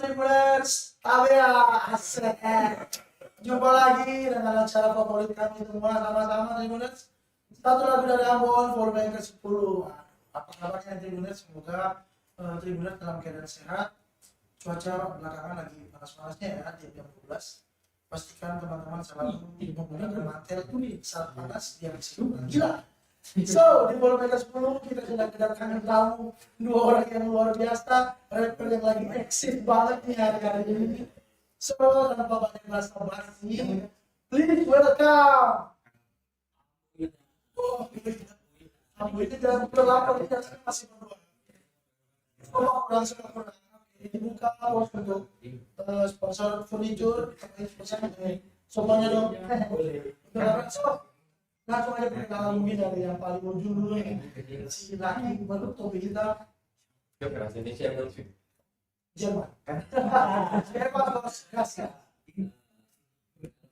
Tribuners, alias jumpa lagi dengan acara favorit kami semua sama-sama Tribuners. Satu lagu dari Ambon, volume yang ke-10. Apa kabarnya Tribuners? Semoga Tribuners dalam keadaan sehat. Cuaca belakangan lagi panas-panasnya ya di jam 12. Pastikan teman-teman selalu menggunakan mantel saat panas biar gila. So, di volume ke-10 kita sudah kedatangan tamu dua orang yang luar biasa, rapper yang lagi eksis banget nih hari-hari ini. So, tanpa banyak basa-basi, please welcome. Oh, kamu itu jangan berlapar, ini masih berdua. Oh, kurang suka kurang. Ini buka bos untuk sponsor furniture, sponsor soalnya dong. Boleh. So, langsung aja perkenalan mungkin dari yang paling ujung dulu nih, si laki baru topik kita bahasa Indonesia yang lucu. Jerman. Jerman bos, kasih.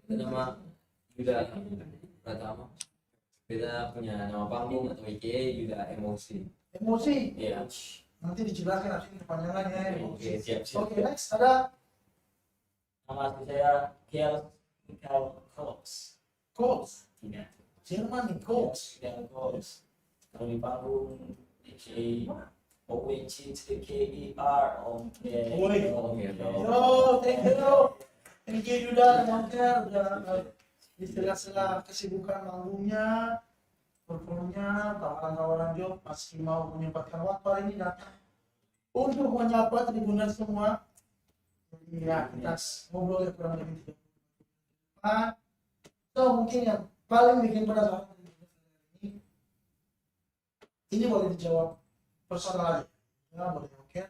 Nama Yuda Pratama. Kita punya nama panggung atau IKA Yuda Emosi. Emosi. Iya. Nanti dijelaskan nanti kepanjangannya. Oke, siap. Oke, next ada Nama asli saya Michael Cox. Coach. Tidak. Jerman nih, Coach. Dan Cox. Kalau di panggung ONCTKER Om. Woi. Oke. Yo, thank you. Thank you Yuda dan Monker udah di sela-sela kesibukan manggungnya, performnya, tawaran-tawaran job masih mau menyempatkan waktu hari ini datang untuk menyapa Tribuners semua. Jadi ya kita ngobrol ya kurang lebih 30 menit. So mungkin yang paling bikin penasaran ini boleh dijawab personal aja, ya boleh oke.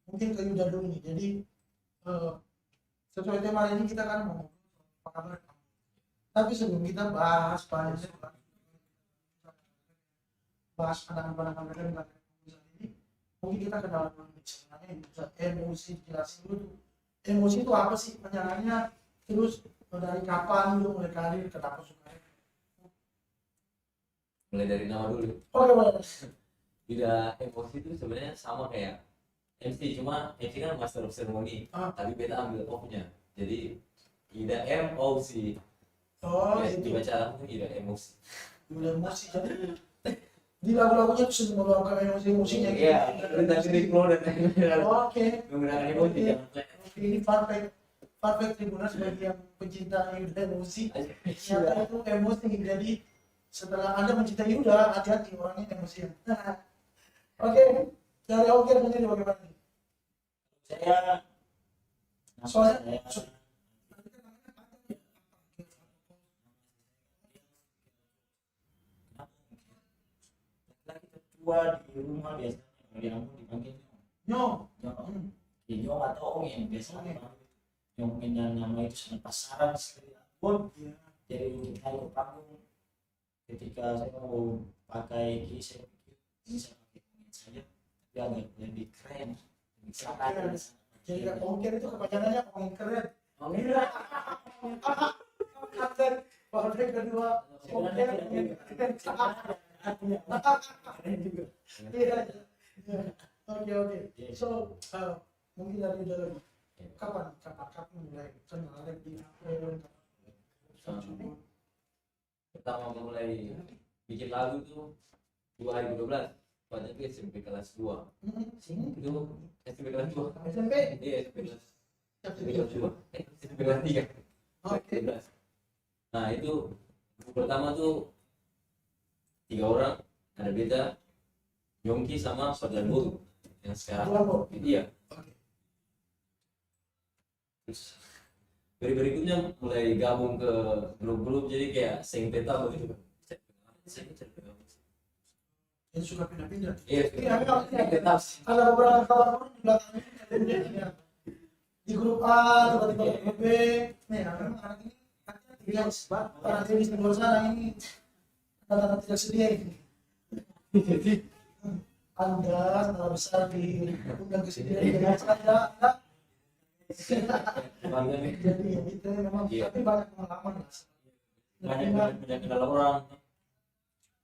Mungkin ke Yuda dulu nih. Jadi sesuai tema hari ini kita kan mau apa kabar. Tapi sebelum kita bahas banyak pandangan-pandangan mereka di belakang perusahaan ini, mungkin kita kenal dulu sebenarnya emosi, jelasin dulu. Emosi itu apa sih penyangannya? Terus dari kapan lu mulai karir, kenapa suka? Mulai dari nama dulu. Oke, boleh. Yuda Emosi itu sebenarnya sama kayak MC, cuma MC kan Master of Ceremony, tapi beta ambil O-nya. Jadi Yuda Emosi. Oh, Ya, itu dibaca langsung Yuda Emosi. udah emosi. Jadi di lagu-lagunya tuh sudah meluapkan emosi-emosinya gitu. Iya, tentang diri keluar dan Oke. menggunakan emosi. Ini fun fact Tribuners bagi yang pencinta Yuda emosi. Ternyata itu emosi. Jadi setelah Anda mencintai Yuda, hati-hati orangnya emosian. Oke, dari Oker sendiri bagaimana? Saya Soalnya laki ketua di rumah biasanya kalau di Ambon dipanggil Nyong. Nyong atau Ong yang biasanya Nyong dengan nama itu sangat pasaran sekali Ambon. Jadi kita ikut panggung ketika saya mau pakai key saya pikir ini saya pakai pemain saja tapi agak lebih keren lebih keren. Jadi Oker itu kepanjangannya orang keren. Partai kedua Oker keren. Keren juga. Iya. Oke. So mungkin dari Yuda lagi. Kapan mulai kenal di Ambon? Pertama mulai bikin lagu tuh 2012, pada itu SMP kelas 2. Itu SMP kelas 2. SMP? Iya, SMP kelas 2. SMP kelas 3. Oke. Nah, itu pertama tuh 3 orang, ada beta, Yongki sama Fadlan Bolu yang sekarang. Iya. Oke. Terus berikutnya mulai gabung ke grup-grup, jadi kayak Sing Peta begitu. Ini suka pindah-pindah. Iya, Ada beberapa kawan di belakangnya di grup A, tiba-tiba di grup B. Nih, memang anak ini guys, para jenis di luar sana ini tanda tidak sedia ini. Jadi Anda skala besar di undang kesediaan dengan Anda. Jadi itu memang tapi banyak pengalaman mas. banyak kenal orang.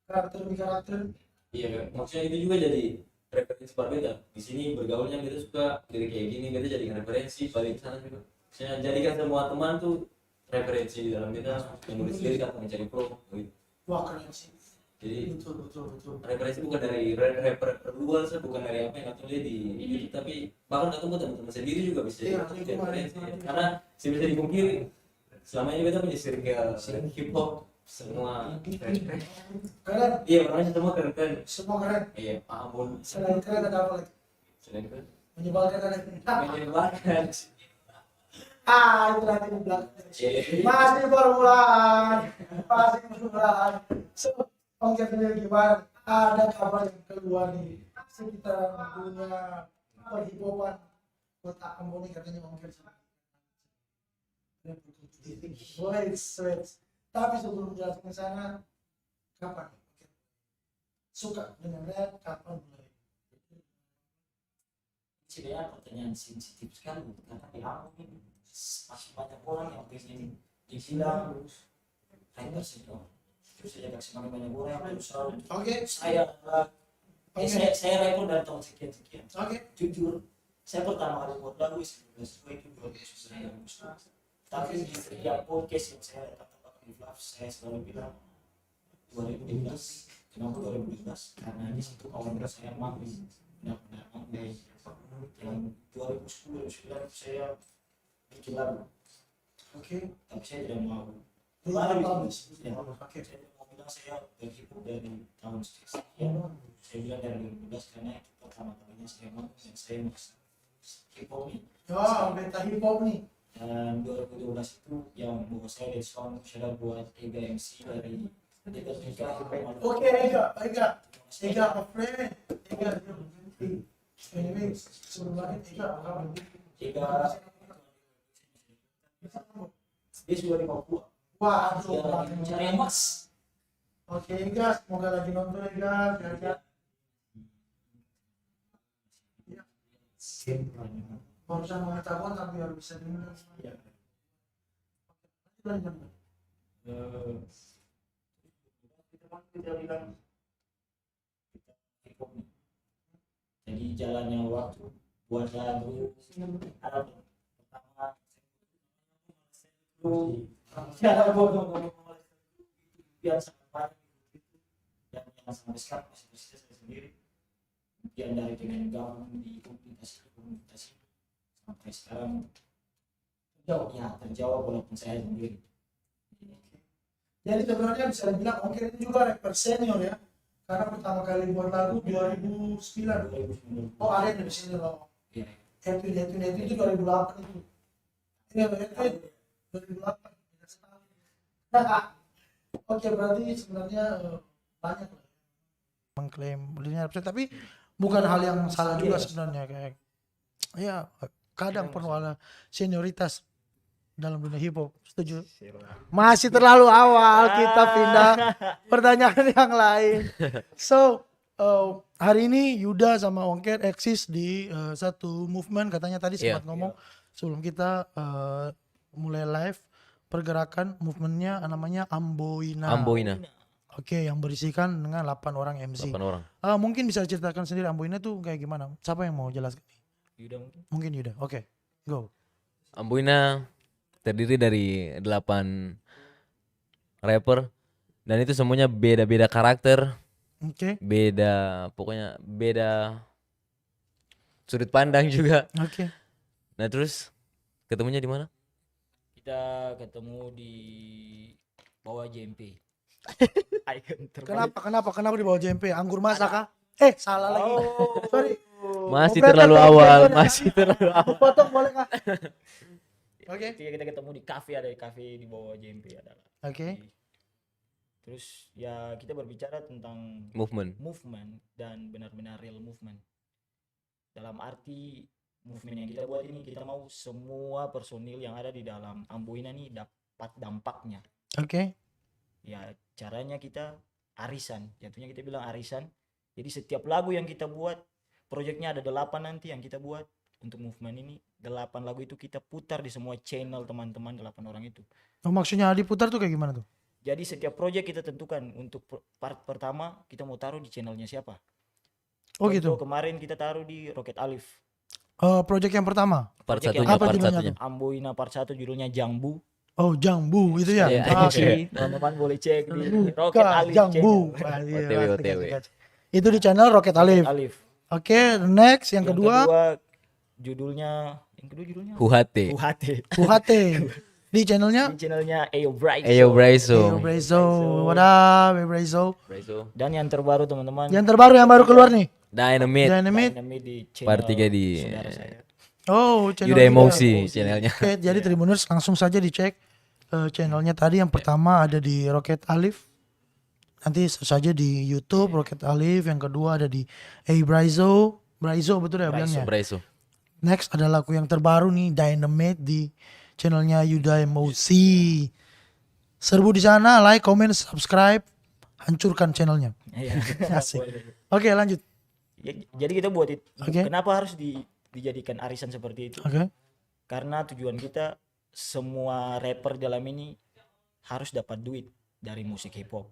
Karakter demi karakter. Iya, maksudnya itu juga jadi referensi pada beta. Di sini bergaulnya beta suka dari kayak gini, beta jadikan referensi balik ke sana juga. Saya jadikan semua teman tuh referensi di dalam beta yang nulis lirik atau mencari pro gitu. Wah keren sih. Jadi Betul. referensi bukan dari rapper luar, bukan dari apa yang atau lihat di YouTube, tapi bahkan ketemu teman-teman sendiri juga bisa Iya, jadi referensi. iya. Karena saya bisa dipungkiri selama ini beta punya circle hip hop semua keren. Keren. Iya, orangnya semua keren. Semua keren. Iya, Pak Ambon Selain keren ada apa lagi? selain keren Menyebalkan ada. menyebalkan. Itu nanti di belakang. Iya. Masih permulaan. So, Ongker sendiri gimana? Ada kabar yang keluar nih sekitar dunia perhipopan kota Ambon ini katanya Ongker sama. Wait. Tapi sebelum jelaskan ke sana, kapan? Suka dengan rap, kapan mulai? Sebenarnya pertanyaan sensitif sekali karena di Ambon ini masih banyak orang yang pengen dibilang rapper senior. Terus saya kasih makin banyak orang yang berusaha untuk Oke. saya rapper dari tahun sekian. Oke. Jujur, saya pertama kali buat lagu 19 itu 2019. Tapi di setiap podcast yang saya datang di Flav, saya selalu bilang 2012. Kenapa 2012? Karena di situ kawan saya mampu benar-benar mampu. Yang 2010 2009 saya bikin lagu, Oke. tapi saya tidak mau. Baru Bagus. publish. Ya, Oke. saya mau bilang saya berhidup dari tahun sekian. Saya bilang dari 2012 karena itu pertama kalinya saya mampu dan saya merasa hip hop ini. Oh, beta hip hop nih. Dan 2012 itu yang bawa saya dari sound saya buat Ega MC dari Ega Oke, Ega, my friend. Ega. Anyway, sebelum Ega, apa? Ega dia sudah di Papua. Waduh, Dia lagi mencari emas. Oke, Ega, semoga lagi nonton Ega. Barusan mau minta kontak biar bisa diundang. Ya. Lanjut. Kita bilang kita hip hop nih. Jadi jalannya waktu buat lagu ada pertama cara ngomong biasa banyak dan yang sampai sekarang masih bersisa saya sendiri. Kemudian dari dengan gabung di komunitas sampai sekarang terjawab walaupun saya sendiri. Jadi sebenarnya bisa dibilang Ongker itu juga rapper senior ya. Karena pertama kali buat lagu 2009. 2009. Oh, ada yang di sini loh. Ya. Itu 2008 itu. Iya, itu 2008. Oke, berarti sebenarnya banyak lah mengklaim dirinya rapper, tapi bukan hal yang salah juga sebenarnya, kayak ya kadang perlu ada senioritas dalam dunia hip hop. Setuju? Masih terlalu awal, kita pindah pertanyaan yang lain. So hari ini Yuda sama Ongker eksis di satu movement, katanya tadi sempat ngomong sebelum kita mulai live, pergerakan movementnya namanya Amboina. Oke, yang berisikan dengan 8 orang MC. 8 orang. Mungkin bisa ceritakan sendiri Amboina tuh kayak gimana? Siapa yang mau jelaskan? Yuda Mungkin Yuda. Oke, go. Amboina terdiri dari 8 rapper dan itu semuanya beda-beda karakter, Oke. pokoknya beda sudut pandang juga. Oke. Nah terus ketemunya di mana? kita ketemu di bawah JMP. Kenapa di bawah JMP? Anggur masak kah? Salah lagi. Sorry. Masih Mau terlalu berangkat awal, ke masih terlalu awal. Potong boleh kah? Oke. Kita ketemu di kafe, ada kafe di bawah JMP ada. Oke. Terus ya kita berbicara tentang Movement. dan benar-benar real movement. Dalam arti movement yang kita buat ini, kita mau semua personil yang ada di dalam Amboina ini dapat dampaknya. Oke. Ya caranya kita arisan, jatuhnya kita bilang arisan. Jadi setiap lagu yang kita buat, proyeknya ada 8 nanti yang kita buat untuk movement ini. 8 lagu itu kita putar di semua channel teman-teman 8 orang itu. Oh, maksudnya diputar tuh kayak gimana tuh? Jadi setiap proyek kita tentukan untuk part pertama kita mau taruh di channelnya siapa. Oh gitu. kemarin kita taruh di Rocket Alif. Project yang pertama. Part Project yang satunya, apa part judulnya satunya. Amboina part 1 judulnya Jambu. Oh Jambu itu ya. Iya. Ah, Oke, teman-teman boleh cek di Rocket Bukan, Alif Jambu. channel. Ah, iya, OTW, pasti, OTW. pasti. Itu di channel Rocket Alif. Alif. Oke, next yang kedua Judulnya Huhate. UHT. UHT. Di channelnya Di channelnya Ayo Bright. Ayo Braiso. Yo Brezo. What up, Brezo? Braiso. Dan yang terbaru teman-teman, Yang terbaru yang baru keluar nih. Dynamite. Dynamite. Dynamite di channel Part 3 di saudara saya. Oh, channel Yuda juga. Emosi channelnya. Oke, jadi Tribuners langsung saja dicek channelnya tadi. Yang pertama ada di Rocket Alif. Nanti search saja di YouTube Rocket Alif. Yang kedua ada di Braizo. Braizo betul ya bilangnya. Braiso. Next ada lagu yang terbaru nih Dynamite di channelnya Yuda Emosi. Serbu di sana, like, comment, subscribe, hancurkan channelnya. Iya. Asik. Oke, lanjut. Ya, jadi kita buat itu. Oke. Kenapa harus dijadikan arisan seperti itu? Oke. Karena tujuan kita semua rapper dalam ini harus dapat duit dari musik hip hop.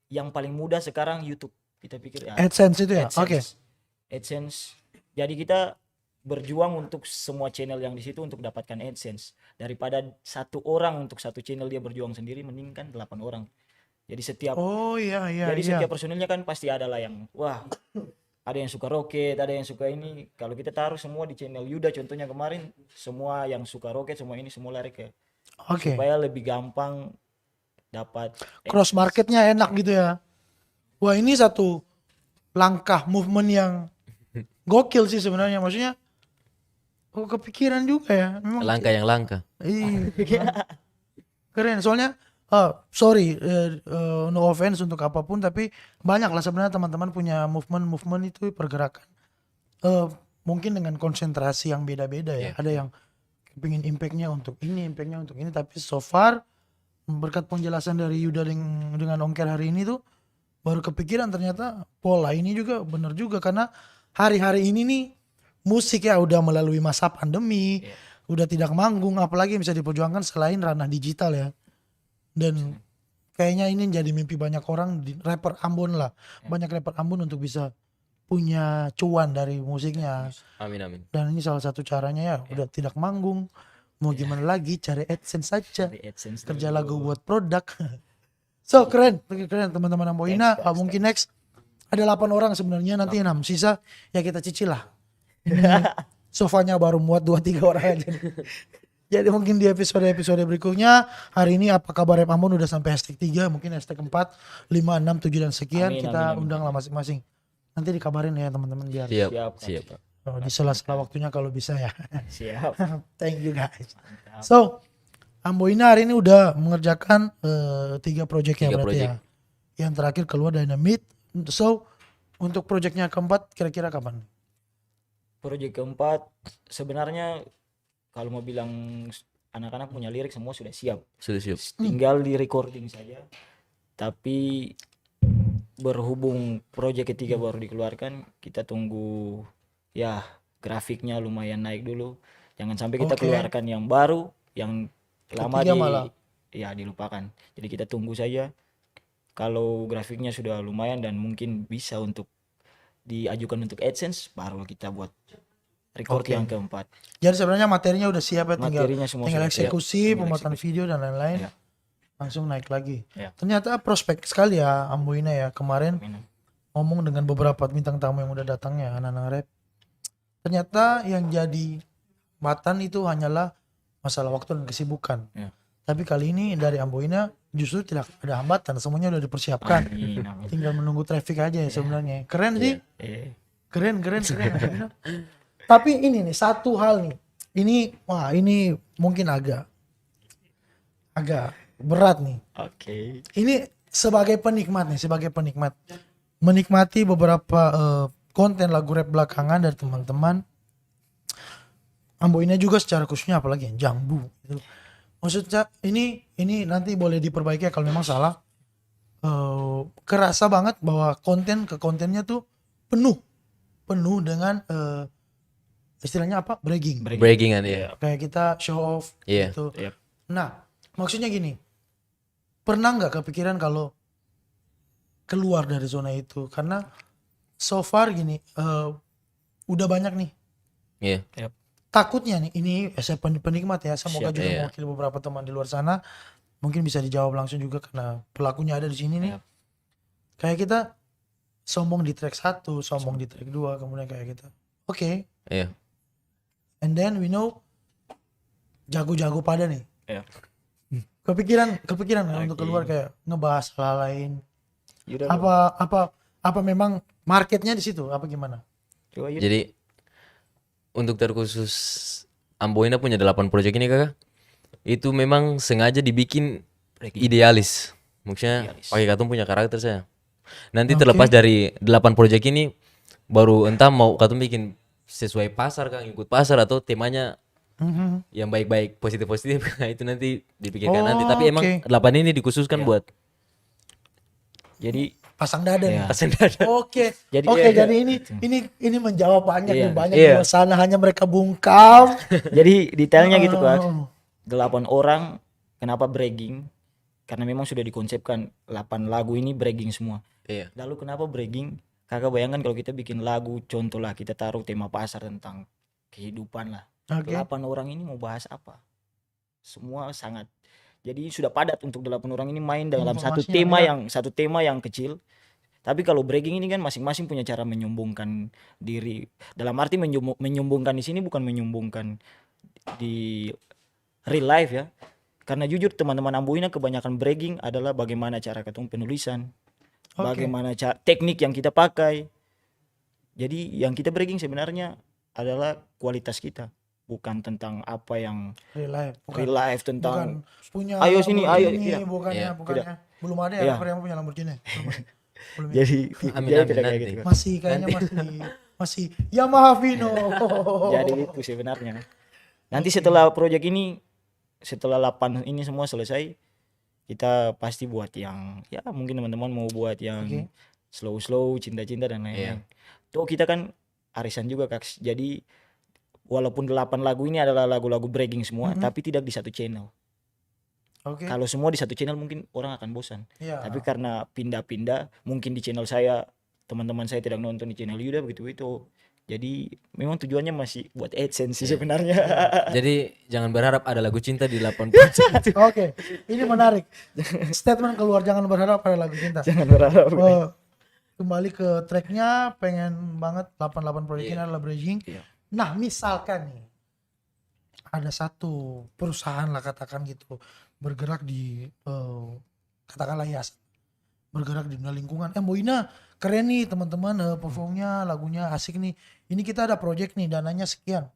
Yang paling mudah sekarang YouTube. Kita pikir ya. AdSense itu ya. Oke. AdSense. Jadi kita berjuang untuk semua channel yang di situ untuk dapatkan AdSense. Daripada satu orang untuk satu channel dia berjuang sendiri, mending kan 8 orang. Jadi setiap Oh iya iya Jadi iya. setiap personilnya kan pasti ada lah yang wah ada yang suka Rocket, ada yang suka ini. Kalau kita taruh semua di channel Yuda contohnya kemarin, semua yang suka Rocket semua ini semua lari ke Oke. supaya lebih gampang dapat Cross marketnya enak gitu ya. Wah, ini satu langkah movement yang gokil sih sebenarnya. Maksudnya kepikiran juga ya. Memang Langkah yang langka. Iya. Keren. Soalnya sorry no offense untuk apapun, tapi banyak lah sebenarnya teman-teman punya movement itu pergerakan. Mungkin dengan konsentrasi yang beda-beda ya. Iya. Ada yang kepingin impactnya untuk ini, impactnya untuk ini, tapi so far berkat penjelasan dari Yuda dengan Ongker hari ini tuh baru kepikiran ternyata pola ini juga bener juga, karena hari-hari ini nih musik ya udah melalui masa pandemi, udah tidak manggung, apalagi yang bisa diperjuangkan selain ranah digital ya. Dan kayaknya ini jadi mimpi banyak orang di rapper Ambon lah, banyak rapper Ambon untuk bisa punya cuan dari musiknya. Amin amin. Dan ini salah satu caranya ya, udah tidak manggung, mau gimana lagi, cari AdSense saja, dari AdSense kerja dulu. lagu buat produk. So keren teman-teman Amboina. Mungkin next ada 8 orang sebenarnya, nanti 6 sisa ya kita cicil lah. Sofanya baru muat 2-3 orang aja. Jadi mungkin di episode-episode berikutnya, hari ini apa kabar Rap Ambon udah sampai hashtag 3, mungkin hashtag 4, 5, 6, 7 dan sekian. Amin, Kita amin. undang lah masing-masing. Nanti dikabarin ya teman-teman biar Siap. Siap. Siap. di sela-sela waktunya kalau bisa ya. Siap. Thank you guys. Mantap. So Amboina hari ini udah mengerjakan 3 project ya 3 berarti project. ya. Yang terakhir keluar Dynamite. So untuk projectnya keempat kira-kira kapan? Proyek keempat sebenarnya kalau mau bilang anak-anak punya lirik semua sudah siap. Sudah siap. Tinggal di recording saja. Tapi berhubung proyek ketiga baru dikeluarkan, kita tunggu ya grafiknya lumayan naik dulu. Jangan sampai kita Oke. keluarkan yang baru, yang lama Ketiga malah. ya dilupakan. Jadi kita tunggu saja. Kalau grafiknya sudah lumayan dan mungkin bisa untuk diajukan untuk AdSense, baru kita buat record Oke. yang keempat. Jadi sebenarnya materinya udah siap ya, tinggal Materinya semua tinggal sudah siap. eksekusi, Tinggal pembuatan eksekusi. video dan lain-lain. Ya. Langsung naik lagi. Ya. Ternyata prospek sekali ya Amboina ya. Kemarin Amin. ngomong dengan beberapa bintang tamu yang udah datang ya, anak-anak rap. Ternyata yang jadi matan itu hanyalah masalah waktu dan kesibukan. Ya. Tapi kali ini dari Amboina justru tidak ada hambatan, semuanya udah dipersiapkan. Amin, amin. Tinggal menunggu traffic aja ya sebenarnya. Keren sih. Iya. Keren. Tapi ini nih satu hal nih. Ini mungkin agak berat nih. Oke. Ini sebagai penikmat menikmati beberapa konten lagu rap belakangan dari teman-teman. Amboina juga secara khususnya apalagi yang Jambu gitu. Maksudnya ini nanti boleh diperbaiki ya kalau memang salah. Kerasa banget bahwa kontennya tuh penuh dengan istilahnya apa? Bragging. Breakingan ya. Kayak kita show off Iya. gitu. Yep. Nah, maksudnya gini. Pernah nggak kepikiran kalau keluar dari zona itu? Karena so far gini, udah banyak nih. Iya. Takutnya nih, ini saya penikmat ya, semoga Siap, juga iya. mewakili beberapa teman di luar sana. Mungkin bisa dijawab langsung juga karena pelakunya ada di sini nih. Iya. Kayak kita sombong di track 1, sombong di track 2, kemudian kayak kita. Oke. Iya. And then we know jago-jago pada nih. Iya. Kepikiran nggak untuk Oke. keluar kayak ngebahas hal lain. Yuda, Apa memang marketnya di situ? Apa gimana? coba Yuda. Jadi untuk terkhusus Amboina punya 8 proyek ini kakak, itu memang sengaja dibikin idealis. Maksudnya Idealis. pakai katong punya karakter saya. Nanti Oke. terlepas dari 8 proyek ini, baru entah mau katong bikin sesuai pasar kan, ikut pasar atau temanya Mhm. yang baik-baik, positif-positif. Itu nanti dipikirkan Oh, nanti. Tapi emang oke. 8 ini dikhususkan buat Jadi Pasang dada nih. Iya. pasien dada. Oke, Jadi- oke. Jadi ini menjawab banyak Iya, nih, banyak iya. di luar sana hanya mereka bungkam. jadi detailnya gitu Kak. Oh. 8 orang kenapa bragging? Karena memang sudah dikonsepkan 8 lagu ini bragging semua. Iya. Lalu kenapa bragging? Kakak bayangkan kalau kita bikin lagu, contoh lah kita taruh tema pasar tentang kehidupan lah. Oke. 8 orang ini mau bahas apa? Semua sangat. Jadi sudah padat untuk 8 orang ini main dalam satu Informasinya tema yang kecil. Tapi kalau bragging ini kan masing-masing punya cara menyombongkan diri. Dalam arti menyombongkan di sini bukan menyombongkan di real life ya. Karena jujur teman-teman Amboina kebanyakan bragging adalah bagaimana cara ketemu penulisan, Oke. bagaimana teknik yang kita pakai. Jadi yang kita bragging sebenarnya adalah kualitas kita, bukan tentang apa yang Real life. real life tentang Bukan punya Ayo sini, ayo, Lamborghini, iya. bukannya Iya, bukannya belum ada ya Iya. rapper yang punya Lamborghini. Belum ya? jadi Amin, jadi amin, tidak kayak nanti. gitu. Masih kayaknya masih Yamaha Vino. Jadi itu sebenarnya. Nanti setelah proyek ini, setelah 8 ini semua selesai, kita pasti buat yang ya mungkin teman-teman mau buat yang Oke. slow cinta-cinta dan lain-lain. Tuh kita kan arisan juga Kak. Jadi walaupun 8 lagu ini adalah lagu-lagu bragging semua, Mhm. tapi tidak di satu channel. Oke. Kalau semua di satu channel mungkin orang akan bosan. Iya. Tapi karena pindah-pindah, mungkin di channel saya teman-teman saya tidak nonton di channel Yuda begitu itu. Jadi memang tujuannya masih buat AdSense sih sebenarnya. Jadi jangan berharap ada lagu cinta di 8 proyek. Oke, ini menarik. Statement keluar jangan berharap pada lagu cinta. Jangan berharap. Kembali ke tracknya, pengen banget 88 proyek ini adalah bragging. Iya. Nah, misalkan nih ada satu perusahaan lah katakan gitu bergerak di katakanlah hiasan, bergerak di dunia lingkungan. Mboina keren nih teman-teman, performnya lagunya asik nih. Ini kita ada project nih, dananya sekian.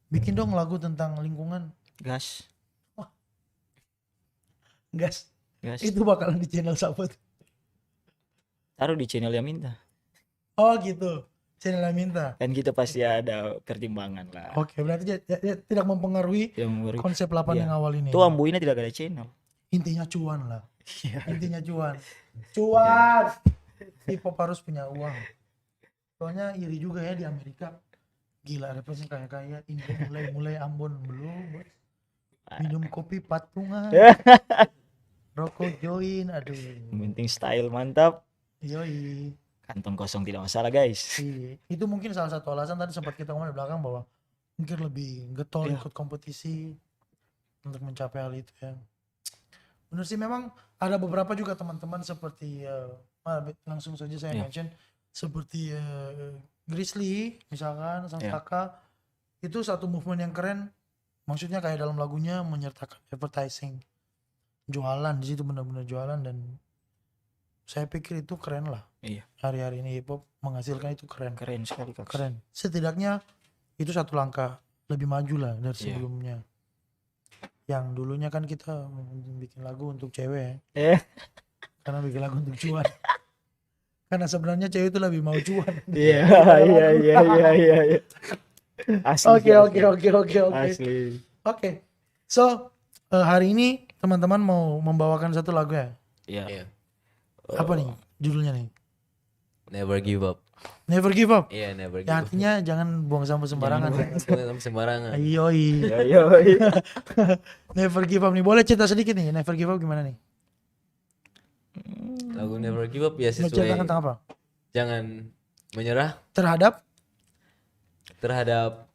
Bikin dong lagu tentang lingkungan. Gas. Gas. Gas. Itu bakalan di channel siapa tuh? Taruh di channel yang minta. Oh gitu. Channel yang minta. Kan kita pasti ada pertimbangan lah. Oke, berarti dia tidak mempengaruhi Yang baru. konsep 8 Iya. yang awal ini. Tuh Amboina tidak ada channel. Intinya cuan lah. Intinya cuan. Cuan. Hip hop harus punya uang. Soalnya iri juga ya di Amerika. Gila rappernya kaya-kaya. Ini mulai Ambon belum. Bos. Minum kopi patungan. Rokok join. Aduh. Yang penting style mantap. Yoi. Kantong kosong tidak masalah guys. Iya. Itu mungkin salah satu alasan tadi sempat kita ngomong di belakang bahwa mungkin lebih getol Iya. ikut kompetisi untuk mencapai hal itu ya. Benar sih, memang ada beberapa juga teman-teman seperti langsung saja saya Iya. mention seperti Grizzly misalkan, Sang Iya. Saka, itu satu movement yang keren. Maksudnya kayak dalam lagunya menyertakan advertising, jualan di situ, benar-benar jualan, dan saya pikir itu keren lah. Iya. Hari-hari ini hip hop menghasilkan itu keren. Keren sekali Kak. Keren. Setidaknya itu satu langkah lebih maju lah dari Iya. sebelumnya. Yang dulunya kan kita bikin lagu untuk cewek, Eh. karena bikin lagu untuk cuan. Karena sebenarnya cewek itu lebih mau cuan. Iya. Asli. Oke. Asli. Oke. So, hari ini teman-teman mau membawakan satu lagu ya? Iya. Iya. Apa nih judulnya nih? Never give up. Never give up. Iya, never give Ya, up. artinya jangan buang sampah sembarangan. Jangan sembarangan. Ayoi. Ayo. Never give up nih. Boleh cerita sedikit nih, Never give up gimana nih? Lagu never give up ya Menceritakan sesuai. tentang apa? Jangan Menyerah terhadap terhadap,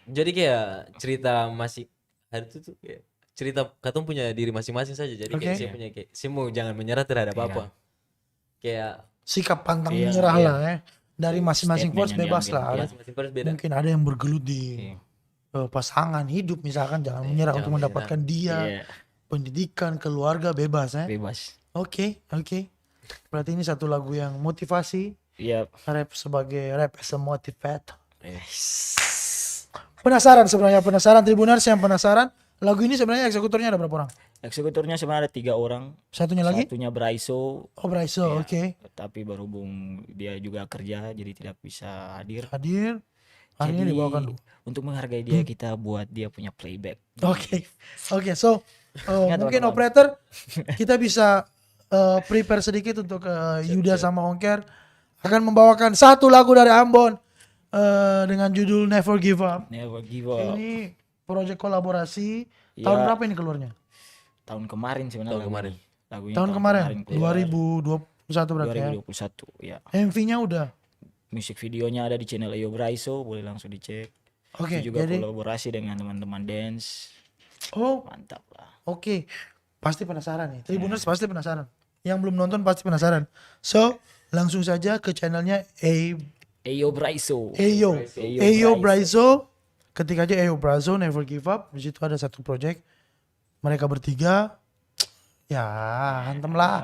jadi kayak cerita masih hari itu tuh kayak cerita katong punya diri masing-masing saja, jadi kayak Oke. saya punya kayak saya mau jangan menyerah terhadap apa, kayak sikap pantang Iya, menyerah iya. lah ya. Dari masing-masing Statement pos yang bebas diambil, lah. iya. masing-masing harus beda. Mungkin ada yang bergelut di Iya. pasangan hidup misalkan, jangan menyerah jangan untuk menyerah. mendapatkan dia, Iya, pendidikan, keluarga bebas ya. bebas. Oke. Berarti ini satu lagu yang motivasi, Iya. rap sebagai rap as a motivator. Yes. Penasaran Tribuners yang penasaran, lagu ini sebenarnya eksekutornya ada berapa orang? Eksekutornya sebenarnya ada 3 orang. Satunya lagi? Satunya Braiso, Oh, Braiso, Iya. oke. tapi berhubung dia juga kerja jadi tidak bisa hadir. Hadir. Hari ini Jadi, dibawakan dulu. untuk menghargai dia kita buat dia punya playback. Oke, so Ingat, mungkin teman-teman. operator kita bisa prepare sedikit untuk Yuda sama Ongker akan membawakan satu lagu dari Ambon dengan judul Never Give Up. Never give up. Ini proyek kolaborasi. Iya. Tahun berapa ini keluarnya? Tahun kemarin sebenarnya. Tahun kemarin. Lagu ini Tahun kemarin, keluar. 2021 berarti ya. 2021 ya. MV-nya udah. Musik videonya ada di channel Eyo Braiso, boleh langsung dicek. Oke, Itu juga jadi kolaborasi dengan teman-teman dance. oh, Mantap lah. oke. Pasti penasaran nih. Tribuners pasti penasaran. Yang belum nonton pasti penasaran. So, langsung saja ke channelnya Eyo Braiso. Eyo Braiso. Ketik aja Eyo Braiso Never Give Up. Di situ ada satu project. Mereka bertiga. Ya, hantem lah.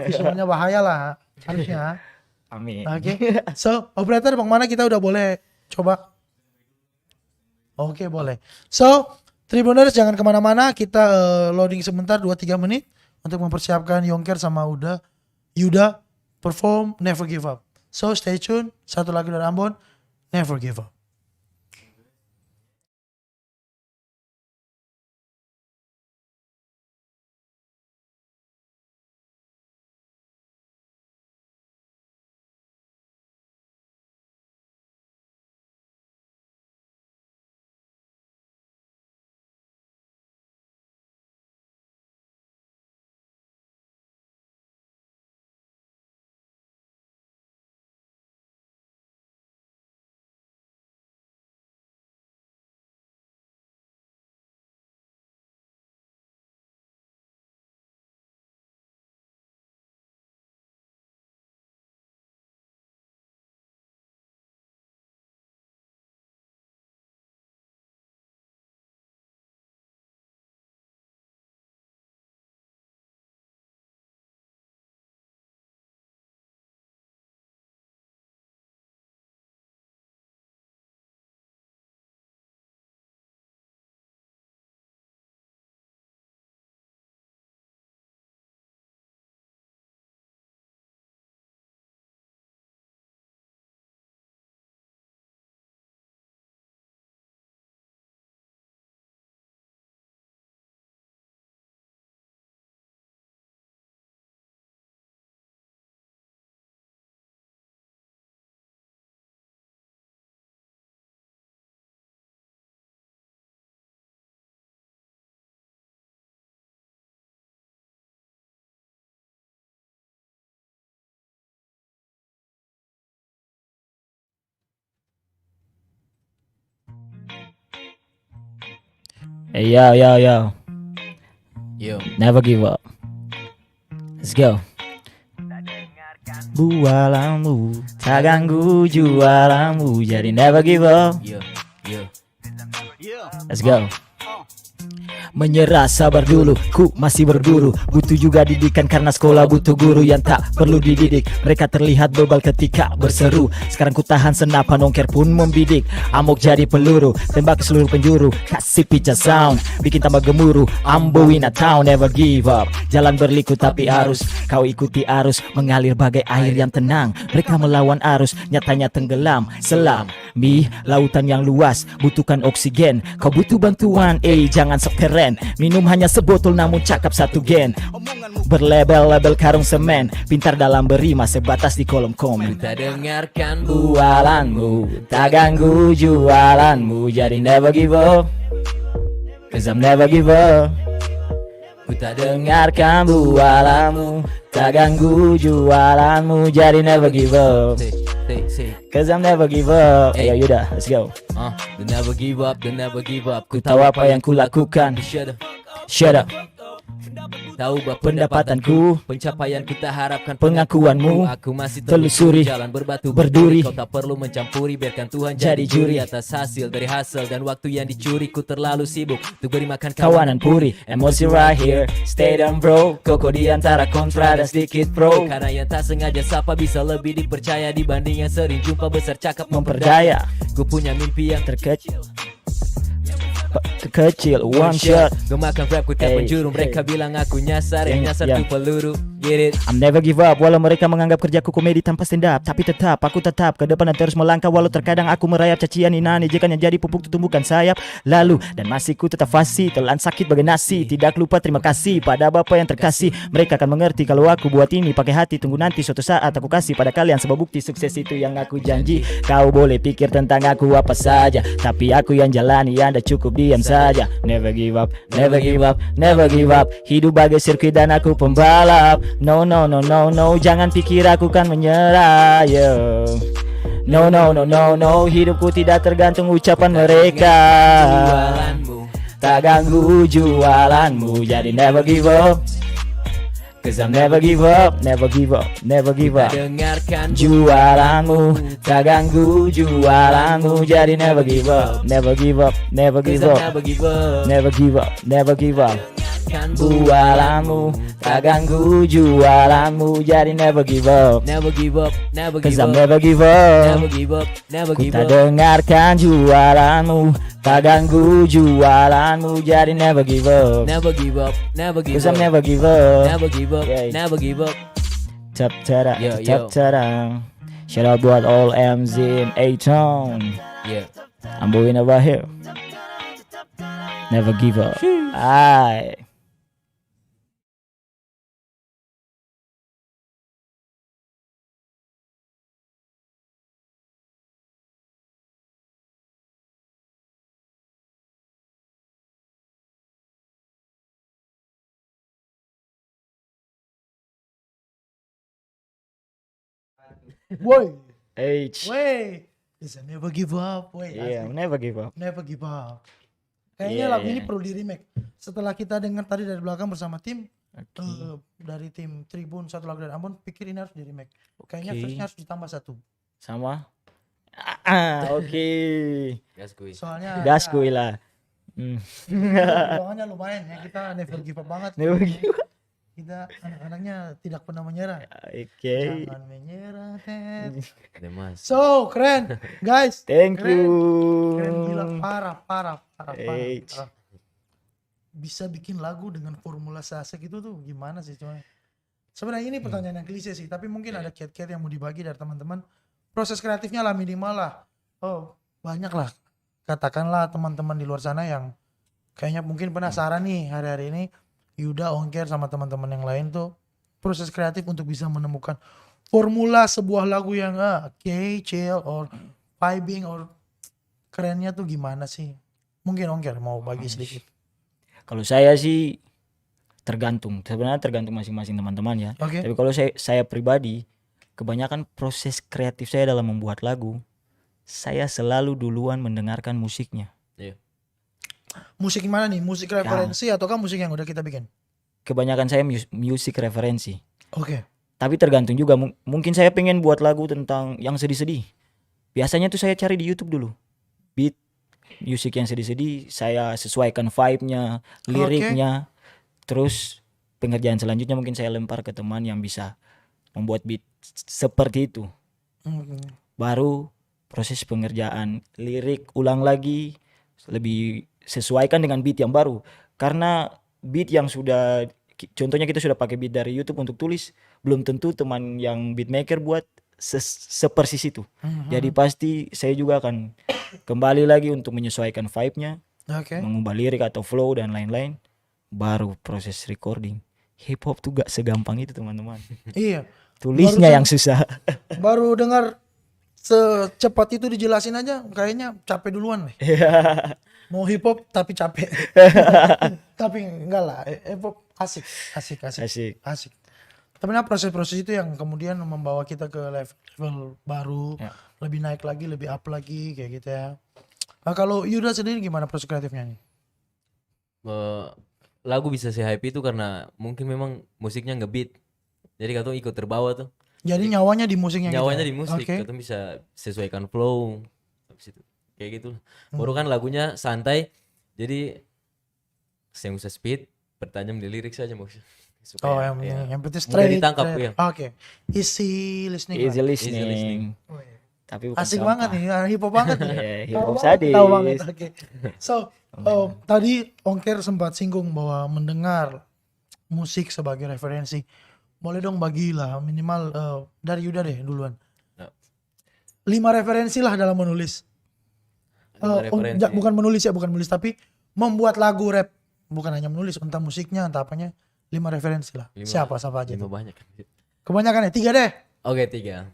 Visualnya bahaya lah. Harusnya. Amin. Oke. So, operator bang mana kita udah boleh coba? Oke, boleh. So, Tribuners jangan kemana-mana. Kita loading sebentar 2-3 menit. Untuk mempersiapkan Yongker sama Yuda perform Never Give Up. So, stay tune. Satu lagu dari Ambon. Never Give Up. Hey yo. Yo. Never give up. Let's go. Bualanmu, tak ganggu jualanmu, jadi never give up. Yo. Let's go. Menyerah sabar dulu, ku masih berburu. Butuh juga didikan karena sekolah butuh guru yang tak perlu dididik. Mereka terlihat bebal ketika berseru. Sekarang ku tahan senapan, Ongker pun membidik. Amok jadi peluru, tembak ke seluruh penjuru. Kasih pica sound, bikin tambah gemuruh. Ambo in a town, never give up. Jalan berliku tapi arus, kau ikuti arus. Mengalir bagai air yang tenang. Mereka melawan arus, nyatanya tenggelam. Selam, lautan yang luas, butuhkan oksigen. Kau butuh bantuan, jangan sok keren. Minum hanya sebotol namun cakap satu gen. Berlabel-label karung semen, pintar dalam berima sebatas di kolom komen. Tak dengarkan Bualanmu, tak ganggu jualanmu, jadi never give up. Cause I'm never give up. ku tak Dengarkan bualanmu, tak ganggu jualanmu, jadi never give up. Say. Cause I'm never give up. Ayo Yuda, let's go. Don't never give up, don't never give up. Ku tahu apa yang ku lakukan. Shut up. Tahu bahwa Pendapatanku, pencapaian kita harapkan pengakuanmu, Aku masih telusuri, jalan berbatu berduri. Kau tak perlu mencampuri, biarkan Tuhan Jadi jadi juri. juri atas hasil dari hasil dan waktu yang dicuri. Ku terlalu sibuk untuk beri makan Kawanan puri, emosi right here. Stay down bro, koko di antara kontra dan sedikit pro. Karena yang tak sengaja sapa bisa lebih dipercaya dibanding yang sering jumpa besar cakap Memperdaya, Ku punya mimpi yang terkecil, terkecil, one shot. Gemakan rap ku tiap Hey, penjuru. Mereka bilang aku nyasar, yang nyasar Yeah. tuh peluru. Get it? I'm never give up. Walau mereka menganggap kerjaku komedi tanpa stand up, tapi tetap aku tetap ke depan dan terus melangkah. Walau terkadang aku merayap cacian inani, jika yang jadi pupuk tumbuhkan sayap. Lalu dan masih ku tetap fasih, telan sakit bagai nasi. Tidak lupa terima kasih pada Bapa yang terkasih. Mereka akan mengerti kalau aku buat ini pakai hati. Tunggu nanti suatu saat aku kasih pada kalian sebuah bukti sukses itu yang aku janji. Kau boleh pikir tentang aku apa saja, tapi aku yang jalani, Anda cukup diam saja. Never give up, never give up, never give up. Hidup bagai sirkuit dan aku pembalap. No no no no no, jangan pikir aku kan menyerah. Yo. No no no no no, hidupku tidak tergantung ucapan mereka. Jualanmu, Tak ganggu jualanmu, jadi never give up. Cause I'm never give up, never give up, never give up. dengarkan Jualanmu, tak ganggu jualanmu, jadi never give up, never give up, never give up, never give up. never give up, never give up. Kan Jualanmu, tak ganggu jualanmu, jadi never give up. never give up, never Cause give I'm up. never give up. Never give up, never Ku give tak up. dengarkan jualanmu, tak ganggu jualanmu, jadi never give up. Never give up, never give Cause up. I'm never give up. Never give up, Yeah. never give up. Tap tara, Yo, tap yo. tara. Shout out buat all MZ in A-Town. Yeah. I'm going over here. Never give up. Aye. Woi, H. woi, bisa never give up, woi. Yeah, Asli. never give up. Never give up. Kayaknya Yeah, lagu ini yeah. perlu di remake. Setelah kita dengar tadi dari belakang bersama tim Oke. dari tim Tribun satu lagu dari Ambon, pikir ini harus di remake. Kayaknya Oke. verse-nya harus ditambah satu. Sama. Oke. Gas kuy. Soalnya Gas kuy lah. perjuangannya lumayan ya, kita never give up banget. Never give up. Kita anak-anaknya tidak pernah menyerah. Oke. Jangan menyerah, Ted. Demas. So keren, guys. Thank Keren. you. Keren gila, parah. Hey. Bisa bikin lagu dengan formula sasek itu tuh gimana sih coy? Sebenarnya ini pertanyaan yang klise sih, tapi mungkin ada kiat-kiat yang mau dibagi dari teman-teman. Proses kreatifnya lah minimal lah. Oh, banyak lah. Katakanlah teman-teman di luar sana yang kayaknya mungkin penasaran nih hari-hari ini Yuda, Ongker sama teman-teman yang lain tuh proses kreatif untuk bisa menemukan formula sebuah lagu yang okay, chill or vibing or kerennya tuh gimana sih? Mungkin Ongker mau bagi sedikit. Kalau saya sih tergantung. Sebenarnya tergantung masing-masing teman-teman ya. Oke. Tapi kalau saya pribadi, kebanyakan proses kreatif saya dalam membuat lagu, saya selalu duluan mendengarkan musiknya. Musik gimana nih? Musik referensi ataukah musik yang udah kita bikin? Kebanyakan saya musik referensi. Oke. Tapi tergantung juga, mungkin saya pengen buat lagu tentang yang sedih-sedih. Biasanya tuh saya cari di YouTube dulu. Beat, musik yang sedih-sedih, saya sesuaikan vibe-nya, liriknya. Terus pengerjaan selanjutnya mungkin saya lempar ke teman yang bisa membuat beat seperti itu. Baru proses pengerjaan lirik ulang lagi, lebih sesuaikan dengan beat yang baru. Karena beat yang sudah, contohnya kita sudah pakai beat dari YouTube untuk tulis, belum tentu teman yang beatmaker buat sepersis itu. Jadi pasti saya juga akan kembali lagi untuk menyesuaikan vibe-nya, Oke. mengubah lirik atau flow dan lain-lain. Baru proses recording. Hip hop tuh gak segampang itu teman-teman. Iya. Tulisnya Barusan- yang susah. Baru dengar secepat itu dijelasin aja kayaknya capek duluan nih. Mau hip hop tapi capek. Tapi enggak lah, hip hop asik. Asik. Tapi nah proses-proses itu yang kemudian membawa kita ke level baru, Ya. lebih naik lagi, lebih up lagi kayak gitu ya. Nah, kalau Yuda sendiri gimana proses kreatifnya nih? Eh, lagu bisa se-hype itu karena mungkin memang musiknya ngebeat. Jadi katong ikut terbawa tuh. Jadi nyawanya di musiknya gitu Nyawanya ya? di musik, Oke. katong bisa sesuaikan flow. Habis itu kayak gitu. Baru Hmm. kan lagunya santai. Jadi saya usah speed, pertajam di lirik saja maksudnya. Oh, Supaya yang penting mudah straight. ditangkap, straight. iya. Oke. Easy listening Easy lah. listening. listening. Tapi bukan Asik sampah. banget nih, hip hop banget nih. Iya, hip Tahu hop banget, sadis. tahu banget. Oke. So, tadi Ongker sempat singgung bahwa mendengar musik sebagai referensi. Boleh dong bagilah minimal dari Yuda deh duluan. Nah, 5 referensi lah dalam menulis. lima referensi. Bukan menulis ya, bukan menulis tapi membuat lagu rap. Bukan hanya menulis, entah musiknya, entah apanya. 5 referensi lah. Siapa aja Lima tuh? banyak. Kebanyakan ya, 3 deh. Oke, 3.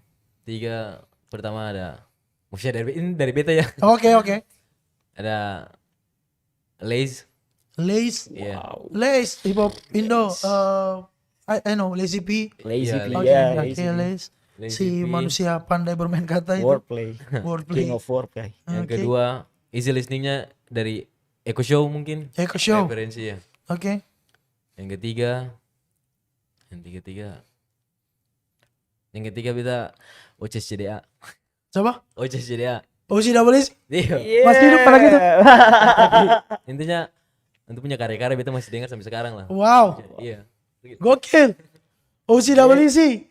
3 pertama ada maksudnya dari beta ya. Oke. Ada Laze. Lace, Iya. Lace, hip hop Indo. I know, Lazy P. Lazy Iya, P, Oke, ya, oke, lazy P. Lace. Lazy Si P. manusia pandai bermain kata itu. Wordplay. Wordplay. King of wordplay. Yang Oke. kedua easy listeningnya dari Echo Show mungkin. Echo Show. Referensi ya. Oke. Yang ketiga beta OCS CDA. Coba. OCS CDA. OCW. Iya. Masih hidup pada gitu. Intinya untuk punya karya-karya beta masih dengar sampai sekarang lah. Wow. Iya. Gokil. OCWC.